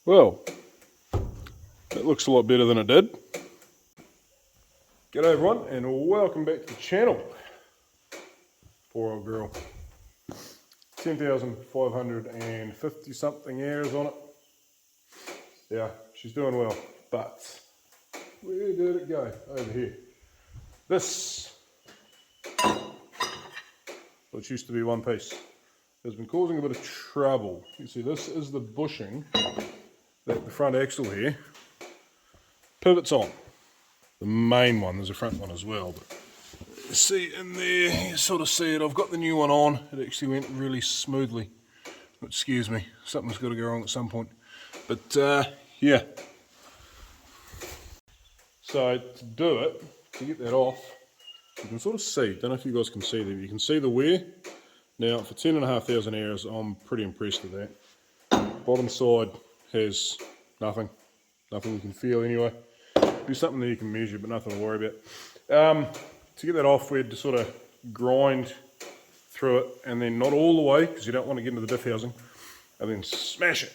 Well, that looks a lot better than it did. G'day everyone and welcome back to the channel. Poor old girl. 10,550 something hours on it. Yeah, she's doing well, but where did it go? Over here. This, which used to be one piece, has been causing a bit of trouble. You see, this is the bushing that the front axle here pivots on. The main one, there's a front one as well, but you see in there, you sort of see it. I've got the new one on. It actually went really smoothly. Excuse me, something's got to go wrong at some point. But yeah. So to do it, to get that off, you can sort of see, don't know if you guys can see there, but you can see the wear. Now for 10,500 hours, I'm pretty impressed with that. Bottom side has nothing you can feel anyway. Do something that you can measure, but nothing to worry about. To get that off, we had to sort of grind through it, and then not all the way, because you don't want to get into the diff housing, and then smash it.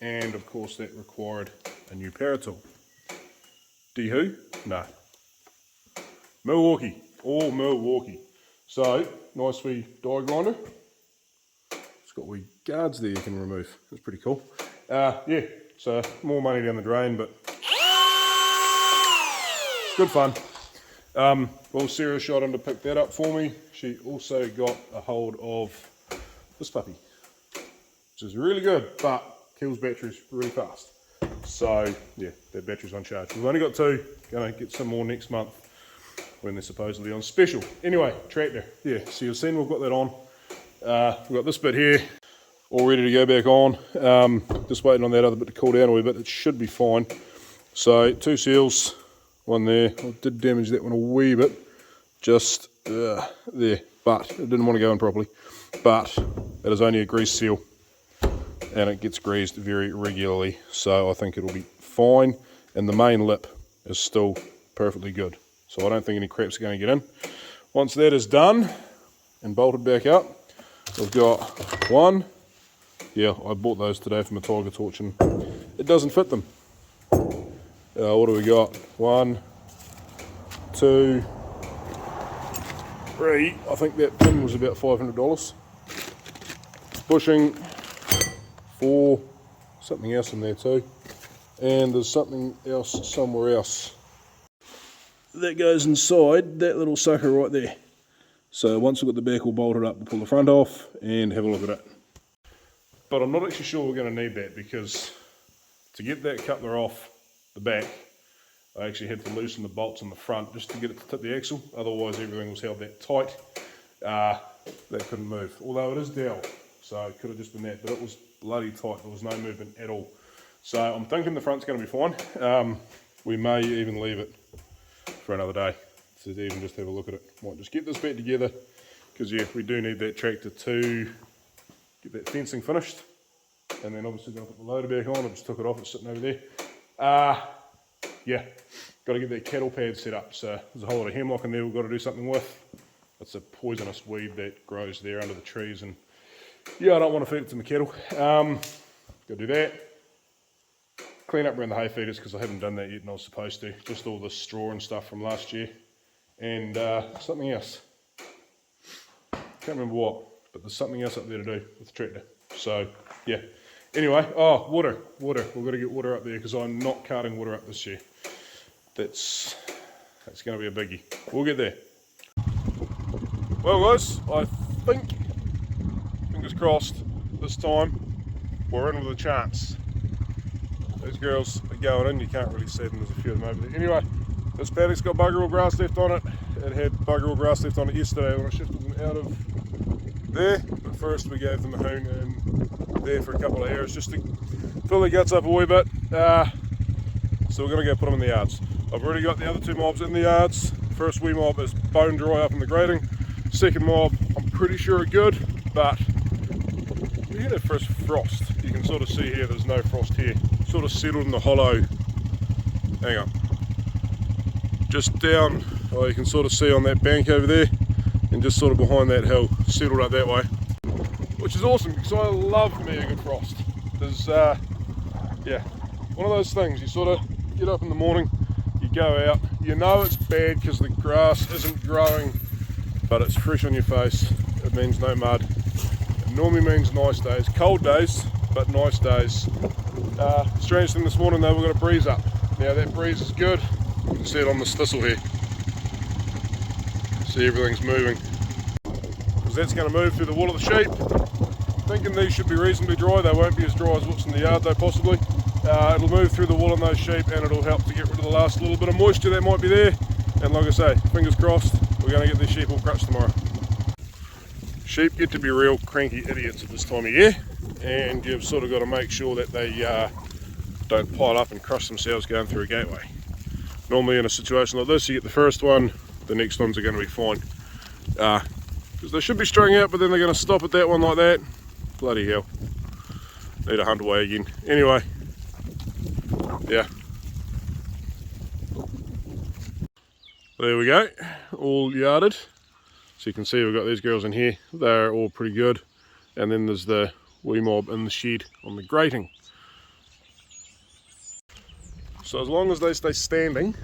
And of course that required a new power tool. D who? No. Milwaukee, all Milwaukee. So, nice wee die grinder. It's got wee guards there you can remove. That's pretty cool. Yeah, so more money down the drain, but good fun. Well, Sarah shot in to pick that up for me. She also got a hold of this puppy, which is really good, but kills batteries really fast. So, yeah, that battery's on charge. We've only got two. Gonna get some more next month when they're supposedly on special. Anyway, tractor. Yeah, so you've seen we've got that on. We've got this bit here all ready to go back on. Just waiting on that other bit to cool down a wee bit. It should be fine. So, two seals. One there. I did damage that one a wee bit, just there, but it didn't want to go in properly. But it is only a grease seal, and it gets greased very regularly, so I think it'll be fine. And the main lip is still perfectly good, so I don't think any crap's going to get in. Once that is done and bolted back up, we've got one. Yeah, I bought those today from a Tiger Torch, and it doesn't fit them. What do we got? 1, 2, 3. I think that pin was about $500. Bushing, 4. Something else in there too. And there's something else somewhere else. That goes inside that little sucker right there. So once we've got the back all bolted up, we'll pull the front off and have a look at it. But I'm not actually sure we're going to need that, because to get that coupler off the back, I actually had to loosen the bolts on the front just to get it to tip the axle. Otherwise everything was held that tight. That couldn't move, although it is dowel, so it could have just been that, but it was bloody tight. There was no movement at all. So I'm thinking the front's going to be fine. We may even leave it for another day to even just have a look at it. Might just get this back together, because yeah, we do need that tractor to get that fencing finished, and then obviously going to put the loader back on. I just took it off, it's sitting over there. Yeah, got to get that cattle pad set up. So there's a whole lot of hemlock in there we've got to do something with. It's a poisonous weed that grows there under the trees, and yeah, I don't want to feed it to my cattle. Got to do that. Clean up around the hay feeders, because I haven't done that yet and I was supposed to. Just all the straw and stuff from last year. And something else. Can't remember what, but there's something else up there to do with the tractor. So yeah. Anyway, oh, water. We've got to get water up there, because I'm not carting water up this year. That's going to be a biggie. We'll get there. Well guys, I think, fingers crossed, this time we're in with a chance. Those girls are going in, you can't really see them, there's a few of them over there. Anyway, this paddock's got bugger all grass left on it. It had bugger all grass left on it yesterday when I shifted them out of there. But first we gave them a hoon in there for a couple of hours just to fill the guts up a wee bit. So we're going to go put them in the yards. I've already got the other two mobs in the yards. First wee mob is bone dry up in the grading. Second mob, I'm pretty sure are good, but we had a first frost. You can sort of see here there's no frost here. Sort of settled in the hollow. Hang on. Just down, oh, you can sort of see on that bank over there, and just sort of behind that hill, settled up that way. Which is awesome, because I love me a good frost. There's yeah, one of those things, you sort of get up in the morning, you go out, you know it's bad because the grass isn't growing, but it's fresh on your face. It means no mud. It normally means nice days, cold days, but nice days. Strange thing this morning though, we've got a breeze up. Now that breeze is good. You can see it on this thistle here. See, everything's moving. Because that's going to move through the wool of the sheep. Thinking these should be reasonably dry. They won't be as dry as what's in the yard though, possibly. It'll move through the wool on those sheep and it'll help to get rid of the last little bit of moisture that might be there. And like I say, fingers crossed, we're going to get these sheep all crutched tomorrow. Sheep get to be real cranky idiots at this time of year, and you've sort of got to make sure that they don't pile up and crush themselves going through a gateway. Normally in a situation like this, you get the first one, the next ones are going to be fine. Because they should be strung out, but then they're going to stop at that one like that. Bloody hell. Need to hunt away again. Anyway, yeah. There we go, all yarded. So you can see we've got these girls in here. They're all pretty good. And then there's the wee mob in the shed on the grating. So as long as they stay standing,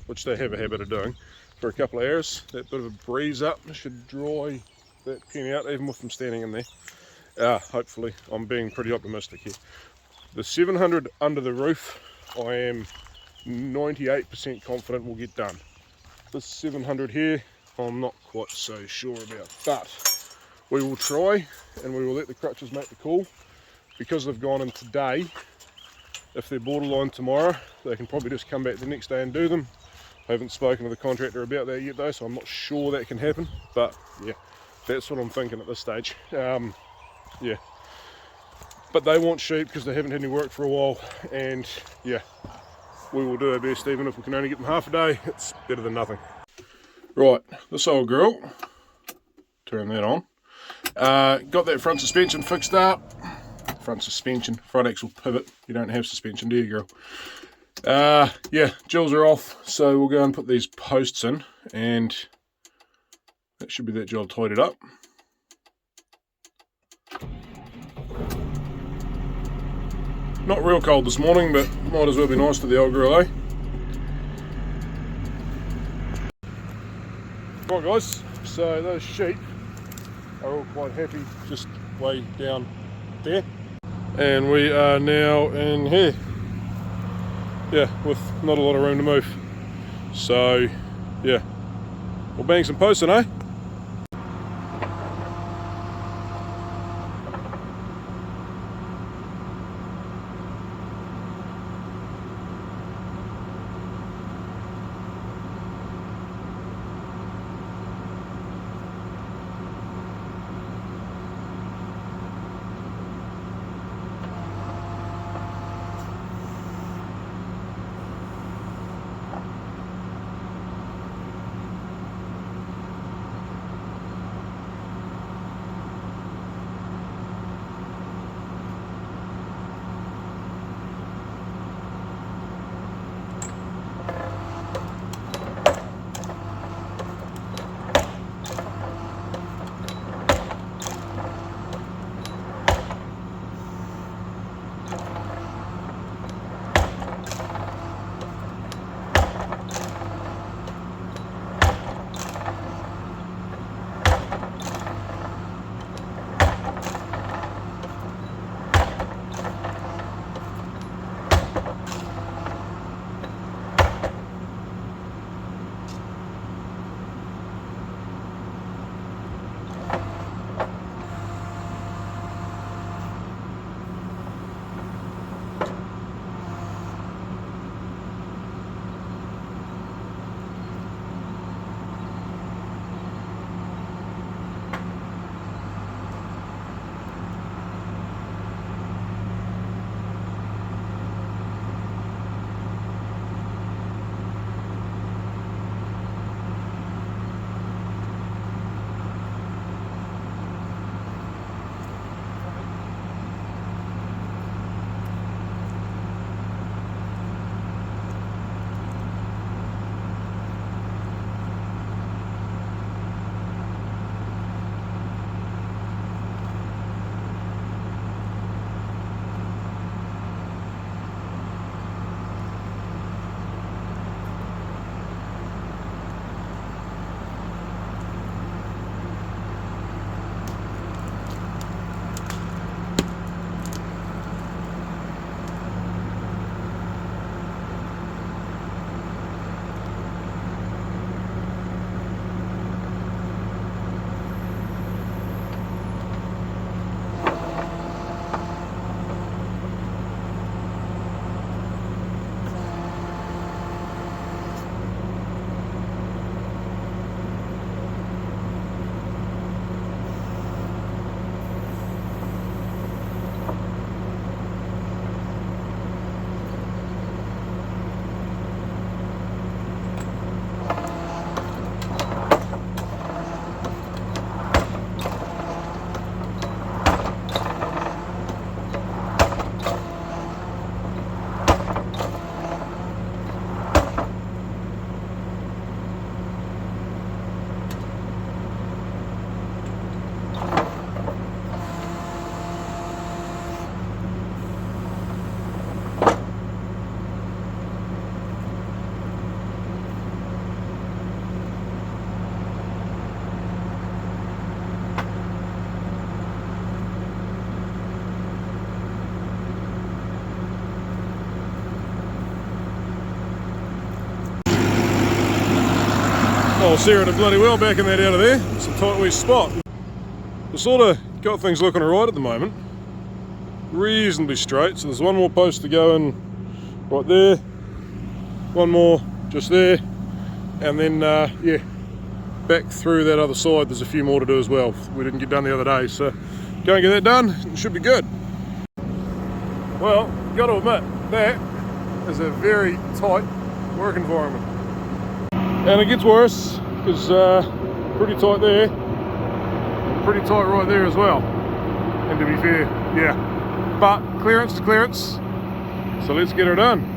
which they have a habit of doing, for a couple of hours, that bit of a breeze up should dry that pen out, even with them standing in there. Hopefully, I'm being pretty optimistic here. The 700 under the roof, I am 98% confident will get done. This 700 here, I'm not quite so sure about, but we will try and we will let the crutches make the call. Because they've gone in today, if they're borderline tomorrow, they can probably just come back the next day and do them. I haven't spoken to the contractor about that yet though, so I'm not sure that can happen, but yeah, that's what I'm thinking at this stage. Yeah, but they want sheep because they haven't had any work for a while, and yeah, we will do our best. Even if we can only get them half a day, it's better than nothing. Right, this old girl, turn that on. Got that front suspension fixed up. Front axle pivot. You don't have suspension, do you, girl? Yeah, jills are off, so we'll go and put these posts in, and that should be that job tidied up. Not real cold this morning, but might as well be nice to the old girl, eh? Right guys, so those sheep are all quite happy just way down there, and we are now in here, yeah, with not a lot of room to move. So yeah, we'll bang some posts in, eh? Oh, Sarah did bloody well backing that out of there. It's a tight wee spot. We sort of got things looking alright at the moment. Reasonably straight, so there's one more post to go in right there, one more just there, and then yeah, back through that other side there's a few more to do as well. We didn't get done the other day, so go and get that done, it should be good. Well, got to admit, that is a very tight work environment. And it gets worse, because pretty tight there, pretty tight right there as well. And to be fair, yeah, but clearance to clearance, so let's get her done.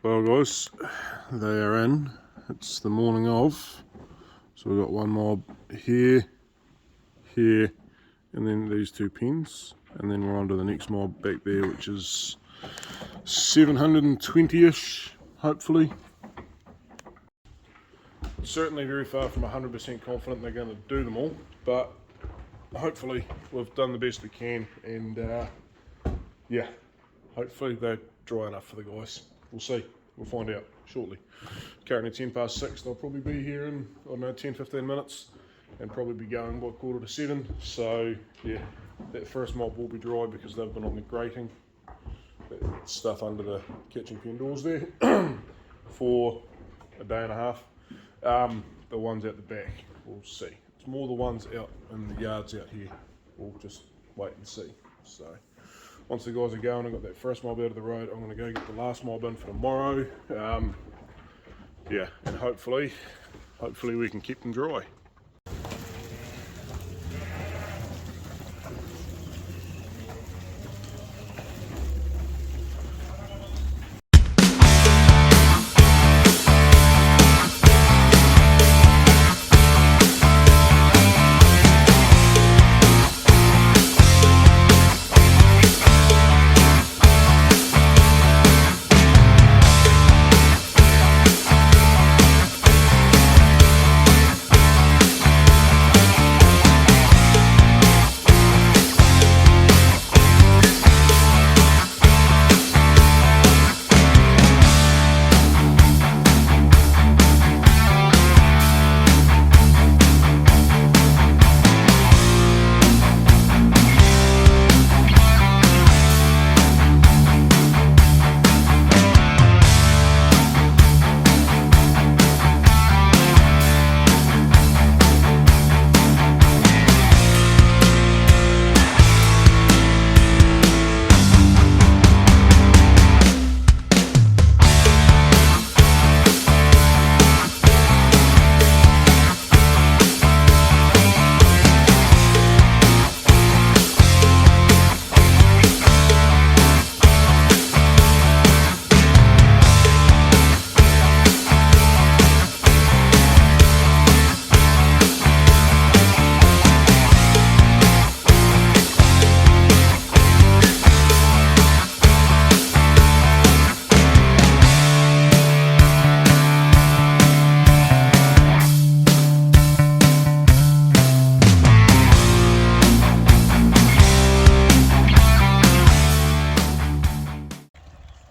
Well guys, they are in. It's the morning of, so we've got one mob here, here, and then these two pens, and then we're on to the next mob back there, which is 720-ish, hopefully. Certainly very far from 100% confident they're going to do them all, but hopefully we've done the best we can, and yeah, hopefully they're dry enough for the guys. We'll see. We'll find out shortly. Currently 6:10. They'll probably be here in, I don't know, 10-15 minutes, and probably be going by 6:45. So yeah, that first mob will be dry because they've been on the grating, that stuff under the kitchen pen doors there, for a day and a half. The ones out the back, we'll see. It's more the ones out in the yards out here. We'll just wait and see. So once the guys are going, I've got that first mob out of the road, I'm going to go get the last mob in for tomorrow. Yeah, and hopefully we can keep them dry.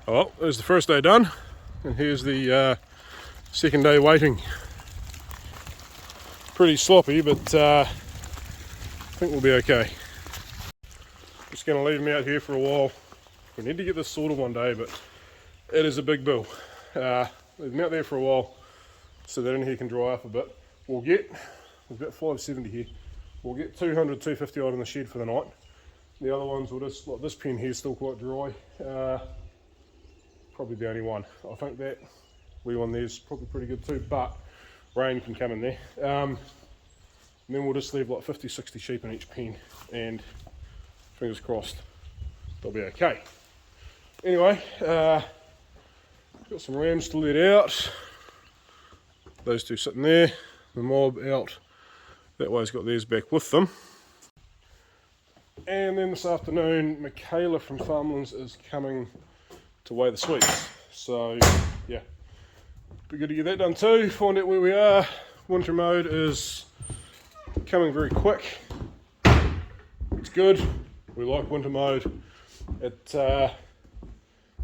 Well, there's the first day done, and here's the second day waiting. Pretty sloppy, but I think we'll be okay. Just going to leave them out here for a while. We need to get this sorted one day, but it is a big bill. Leave them out there for a while so that in here can dry up a bit. we'll get, there's about 570 here, we'll get 200, 250 odd in the shed for the night. The other ones will just, like this pen here is still quite dry, probably the only one. I think that wee one there's probably pretty good too, but rain can come in there. And then we'll just leave like 50, 60 sheep in each pen, and fingers crossed they'll be okay. Anyway, got some rams to let out. Those two sitting there, the mob out that way's got theirs back with them. And then this afternoon, Michaela from Farmlands is coming to weigh the sweets. So yeah, be good to get that done too, find out where we are. Winter mode is coming very quick. It's good, we like winter mode. It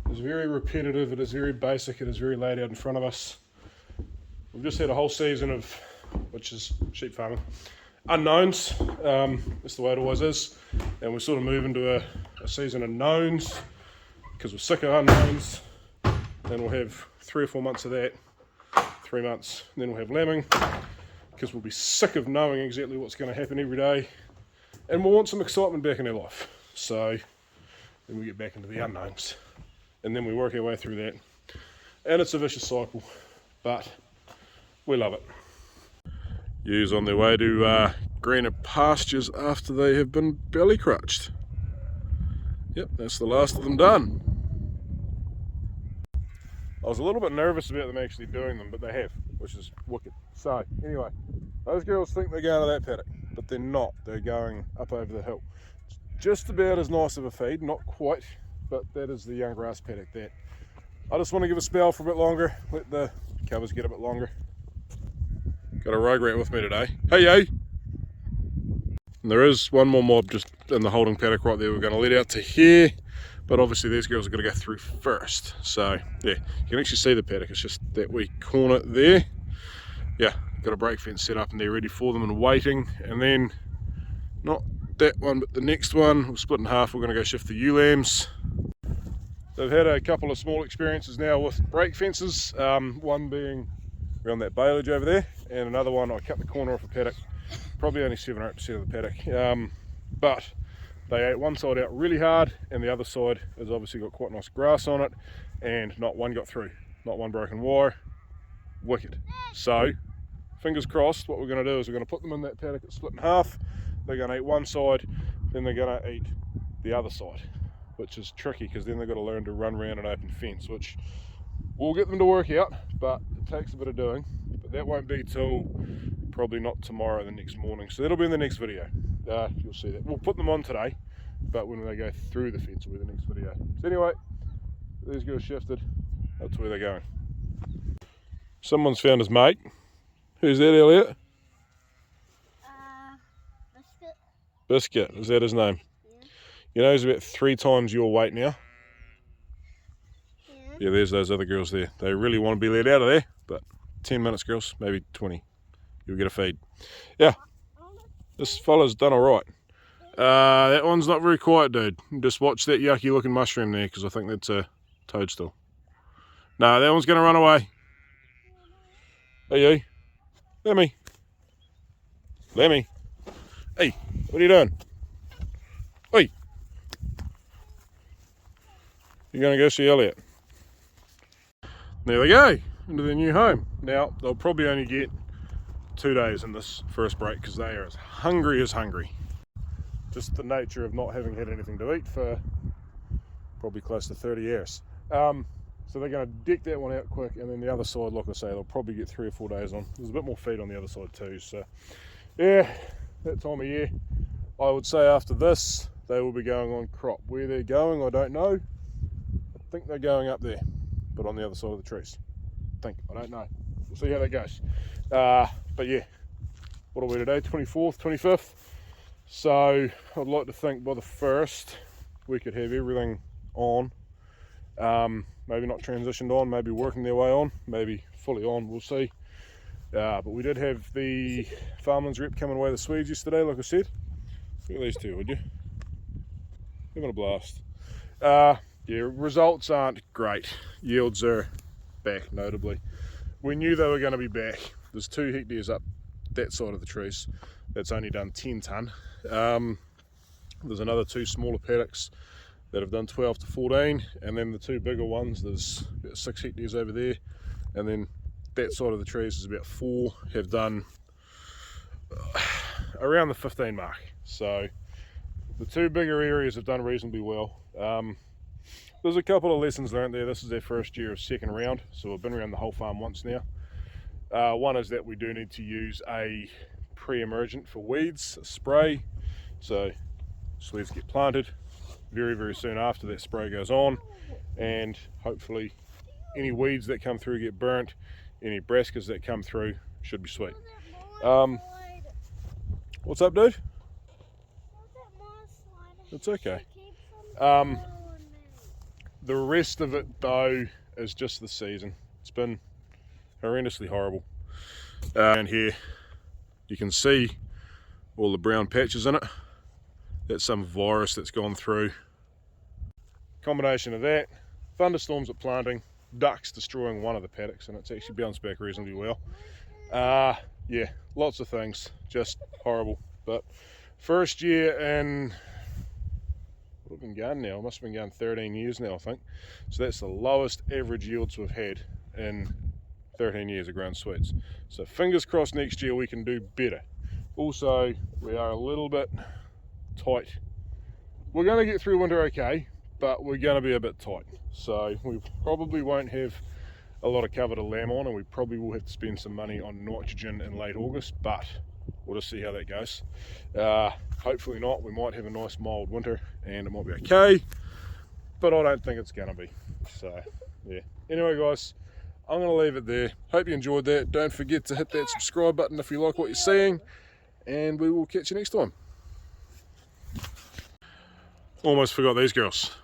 is very repetitive, it is very basic, it is very laid out in front of us. We've just had a whole season of, which is sheep farming, unknowns. That's the way it always is, and we sort of move into a season of knowns because we're sick of unknowns. Then we'll have 3 or 4 months of that, 3 months, and then we'll have lambing because we'll be sick of knowing exactly what's going to happen every day, and we'll want some excitement back in our life. So then we get back into the unknowns, and then we work our way through that, and it's a vicious cycle, but we love it. Ewes on their way to greener pastures after they have been belly crutched. Yep, that's the last of them done. I was a little bit nervous about them actually doing them, but they have, which is wicked. So anyway, those girls think they're going to that paddock, but they're not. They're going up over the hill. It's just about as nice of a feed, not quite, but that is the young grass paddock that I just want to give a spell for a bit longer, let the covers get a bit longer. Got a rogue rat with me today. Hey, yo! And there is one more mob just in the holding paddock right there we're going to let out to here, but obviously these girls are going to go through first. So yeah, you can actually see the paddock, it's just that wee corner there. Yeah, got a brake fence set up and they're ready for them and waiting. And then, not that one, but the next one, we'll split in half, we're going to go shift the ewe lambs. They've had a couple of small experiences now with brake fences, one being around that baleage over there, and another one I cut the corner off a paddock, probably only 7 or 8% of the paddock, but they ate one side out really hard and the other side has obviously got quite nice grass on it, and not one got through, not one broken wire. Wicked. So fingers crossed, what we're going to do is we're going to put them in that paddock, it's split in half. They're going to eat one side, then they're going to eat the other side, which is tricky because then they've got to learn to run around an open fence, which we'll get them to work out, but it takes a bit of doing. But that won't be till probably not tomorrow, the next morning. So that'll be in the next video. You'll see that. We'll put them on today, but when they go through the fence will be the next video. So anyway, these girls shifted. That's where they're going. Someone's found his mate. Who's that, Elliot? Biscuit. Biscuit, is that his name? Yeah. You know he's about 3 times your weight now. Yeah. Yeah, there's those other girls there. They really want to be let out of there, but 10 minutes, girls, maybe 20. You'll get a feed. Yeah, this fella's done all right. That one's not very quiet, dude. Just watch that yucky looking mushroom there, because I think that's a toadstool. No, that one's going to run away. Hey, you. Lemmy. Lemmy. Hey, what are you doing? Oi. You're going to go see Elliot. There they go, into their new home. Now, they'll probably only get 2 days in this first break because they are as hungry as hungry. Just the nature of not having had anything to eat for probably close to 30 years. So they're going to deck that one out quick, and then the other side, like I say, they'll probably get 3 or 4 days on. There's a bit more feed on the other side too. So yeah, that time of year, I would say after this, they will be going on crop. Where they're going, I don't know. I think they're going up there, but on the other side of the trees. I don't know. We'll see how that goes. But yeah, what are we today? 24th, 25th. So I'd like to think by the 1st we could have everything on. Maybe not transitioned on, maybe working their way on, maybe fully on, we'll see. But we did have the Farmlands rep coming away the Swedes yesterday, like I said. Look at these two, would you? Having a blast. Yeah, results aren't great. Yields are back, notably. We knew they were going to be back. There's 2 hectares up that side of the trees, that's only done 10 tonne. There's another 2 smaller paddocks that have done 12 to 14, and then the 2 bigger ones, there's about 6 hectares over there, and then that side of the trees is about 4 have done around the 15 mark. So the 2 bigger areas have done reasonably well. There's a couple of lessons learned there. This is our first year of second round, so we've been around the whole farm once now. One is that we do need to use a pre-emergent for weeds, a spray. So sleds get planted very, very soon after that spray goes on, and hopefully any weeds that come through get burnt, any brassicas that come through should be sweet. What's up, dude? It's okay. The rest of it though is just the season. It's been horrendously horrible. And here you can see all the brown patches in it. That's some virus that's gone through. Combination of that, thunderstorms at planting, ducks destroying one of the paddocks, and it's actually bounced back reasonably well. Yeah, lots of things, just horrible. But first year in, what have been going now? Must have been going 13 years now, I think. So that's the lowest average yields we've had in 13 years of growing sweets. So fingers crossed next year we can do better. Also, we are a little bit tight. We're going to get through winter okay, but we're going to be a bit tight. So we probably won't have a lot of cover to lamb on, and we probably will have to spend some money on nitrogen in late August, but we'll just see how that goes. Hopefully not. We might have a nice mild winter and it might be okay, but I don't think it's going to be. So yeah, anyway guys, I'm going to leave it there. Hope you enjoyed that. Don't forget to hit that subscribe button if you like what you're seeing, and we will catch you next time. Almost forgot these girls.